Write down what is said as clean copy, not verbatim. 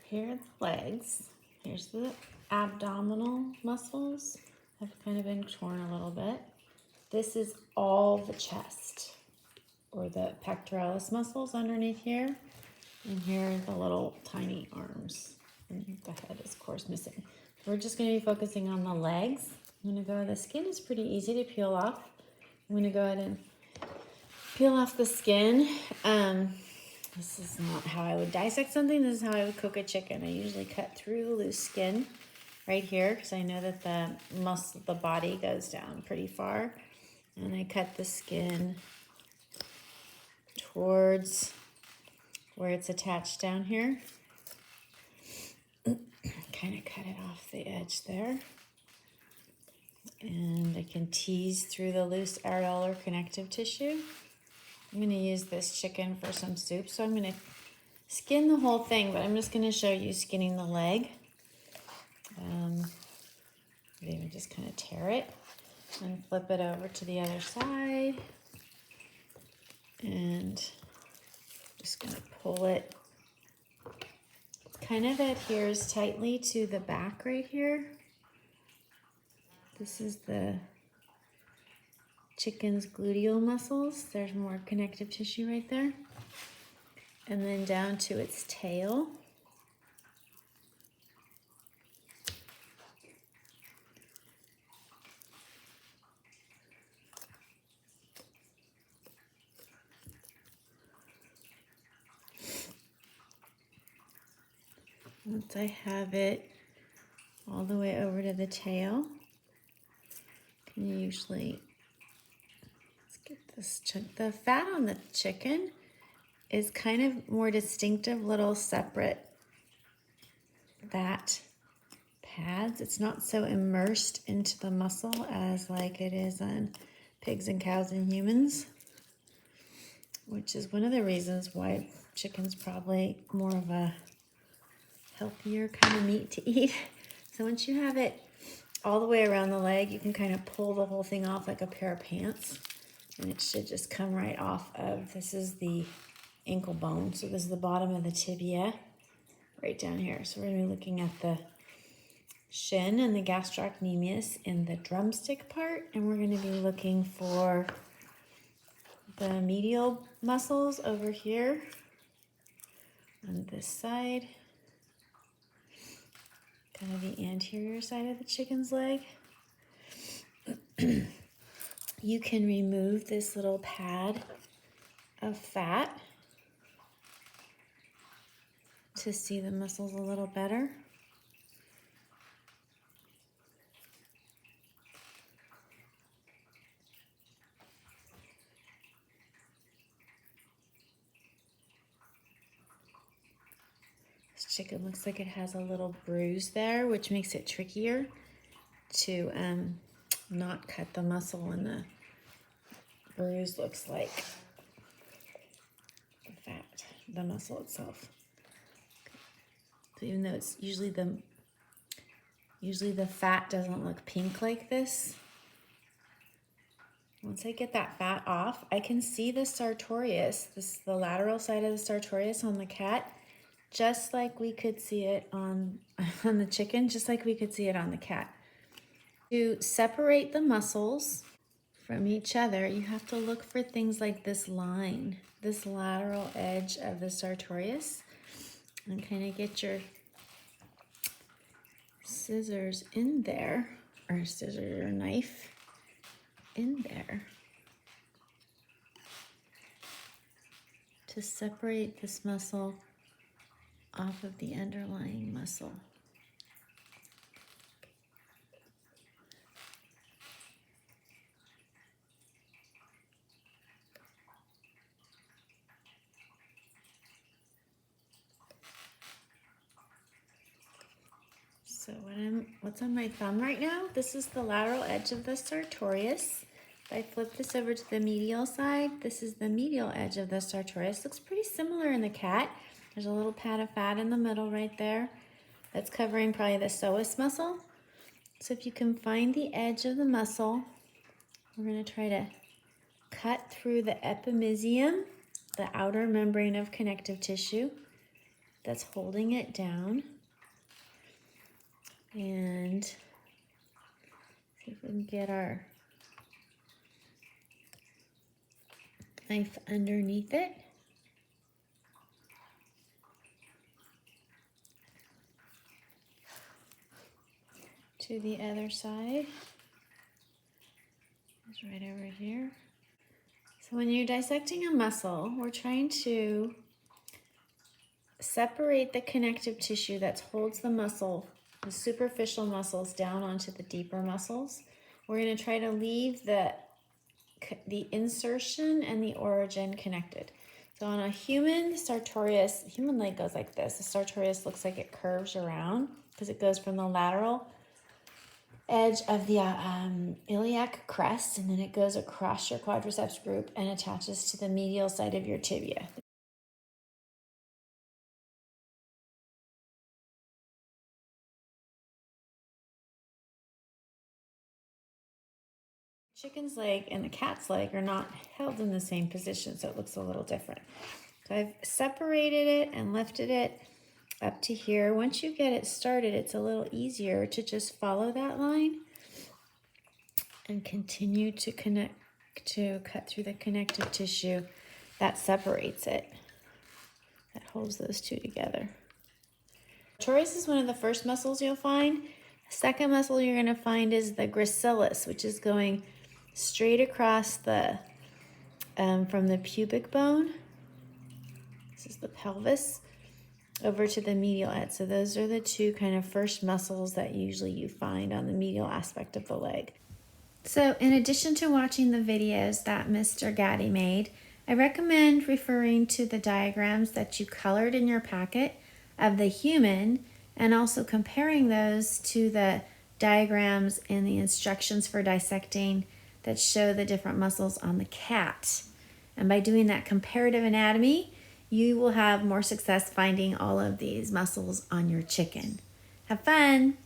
Here are the legs. Here's the abdominal muscles. Have kind of been torn a little bit. This is all the chest, or the pectoralis muscles underneath here. And here are the little tiny arms. And the head is, of course, missing. We're just going to be focusing on the legs. I'm going to go, the skin is pretty easy to peel off. I'm going to go ahead and peel off the skin. This is not how I would dissect something. This is how I would cook a chicken. I usually cut through the loose skin right here because I know that the body goes down pretty far. And I cut the skin towards where it's attached down here. Kind of cut it off the edge there. And I can tease through the loose areolar connective tissue. I'm going to use this chicken for some soup, so I'm going to skin the whole thing, but I'm just going to show you skinning the leg. Even just kind of tear it and flip it over to the other side. And just going to pull it. Kind of adheres tightly to the back right here. This is the chicken's gluteal muscles. There's more connective tissue right there. And then down to its tail. Once I have it all the way over to the tail, can usually, let's get this chunk. The fat on the chicken is kind of more distinctive little separate fat pads. It's not so immersed into the muscle as like it is on pigs and cows and humans, which is one of the reasons why chicken's probably more of a healthier kind of meat to eat. So once you have it all the way around the leg, you can kind of pull the whole thing off like a pair of pants, and it should just come right off of, this is the ankle bone, so this is the bottom of the tibia right down here. So we're going to be looking at the shin and the gastrocnemius in the drumstick part, and we're going to be looking for the medial muscles over here on this side, kind of the anterior side of the chicken's leg. You can remove this little pad of fat to see the muscles a little better. This chicken looks like it has a little bruise there, which makes it trickier to not cut the muscle when the bruise looks like the fat, the muscle itself. So even though it's usually the fat doesn't look pink like this. Once I get that fat off, I can see the sartorius, the lateral side of the sartorius on the cat, just like we could see it on the chicken, just like we could see it on the cat. To separate the muscles from each other, you have to look for things like this line, this lateral edge of the sartorius, and kind of get your scissors in there, or scissors or knife in there to separate this muscle off of the underlying muscle. So what's on my thumb right now? This is the lateral edge of the sartorius. If I flip this over to the medial side, this is the medial edge of the sartorius. Looks pretty similar in the cat. There's a little pad of fat in the middle right there that's covering probably the psoas muscle. So if you can find the edge of the muscle, we're going to try to cut through the epimysium, the outer membrane of connective tissue, that's holding it down. And see if we can get our knife underneath it. To the other side. It's right over here. So when you're dissecting a muscle, we're trying to separate the connective tissue that holds the muscle, the superficial muscles, down onto the deeper muscles. We're going to try to leave the insertion and the origin connected. So on a human sartorius, human leg goes like this. The sartorius looks like it curves around because it goes from the lateral edge of the iliac crest, and then it goes across your quadriceps group and attaches to the medial side of your tibia. Chicken's leg and the cat's leg are not held in the same position, so it looks a little different. So I've separated it and lifted it up to here. Once you get it started, it's a little easier to just follow that line and continue to cut through the connective tissue that separates it, that holds those two together. Sartorius is one of the first muscles you'll find. The second muscle you're going to find is the gracilis, which is going straight across the from the pubic bone. This is the pelvis over to the medial edge. So those are the two kind of first muscles that usually you find on the medial aspect of the leg. So in addition to watching the videos that Mr. Gaddy made, I recommend referring to the diagrams that you colored in your packet of the human and also comparing those to the diagrams and the instructions for dissecting that show the different muscles on the cat. And by doing that comparative anatomy, you will have more success finding all of these muscles on your chicken. Have fun!